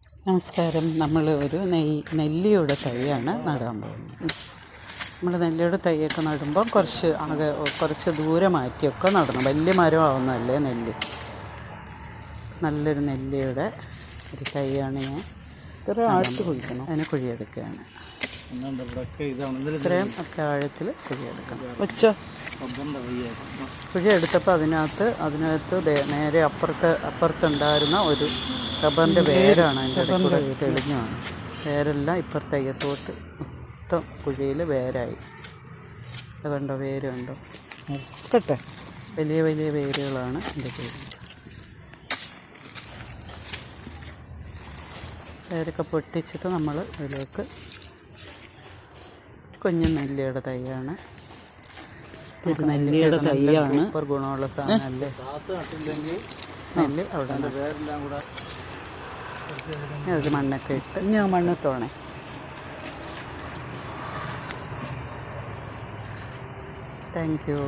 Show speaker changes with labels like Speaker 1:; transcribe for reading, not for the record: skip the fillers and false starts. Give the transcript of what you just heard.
Speaker 1: നമസ്കാരം. നമ്മൾ ഒരു നെല്ലിയുടെ തൈയാണ് നടാൻ പോകുന്നത്. നമ്മൾ നെല്ലിയുടെ തൈയൊക്കെ നടുമ്പോൾ കുറച്ച് ദൂരെ മാറ്റിയൊക്കെ നടണം. വലിയ മരം ആവുന്നതല്ലേ നെല്ലി. നല്ലൊരു നെല്ലിയുടെ ഒരു തൈയാണ് ഞാൻ ഇത്ര ആഴത്ത് കുഴിക്കണം. അതിനെ കുഴിയെടുക്കുകയാണ്. ഇത്രയും ഒക്കെ ആഴത്തിൽ കുഴിയെടുക്കണം. കുഴിയെടുത്തപ്പോൾ അതിനകത്ത് നേരെ അപ്പുറത്തുണ്ടായിരുന്ന ഒരു റബ്ബറിൻ്റെ വേരാണ് അതിൻ്റെ ഇടയ്ക്കൂടെ തെളിഞ്ഞാണ്. വേരെല്ലാം ഇപ്പുറത്തെ അയ്യത്തോട്ട് മൊത്തം കുഴിയിൽ വേരായി. അത് കണ്ടോ, വേര് കണ്ടോ, കേട്ടെ, വലിയ വലിയ വേരുകളാണ് എൻ്റെ കുഴി. വേരൊക്കെ പൊട്ടിച്ചിട്ട് നമ്മൾ അതിലേക്ക് കുഞ്ഞു നെല്ലിയുടെ തൈയാണ്. നെല്ലിയുടെ തൈയാണ് സൂപ്പർ ഗുണമുള്ള സാധനമല്ലേ. നെല്ല് അവിടെ അതിൽ മണ്ണൊക്കെ ഇട്ട് ഞാൻ മണ്ണിട്ടോണേ. Thank you.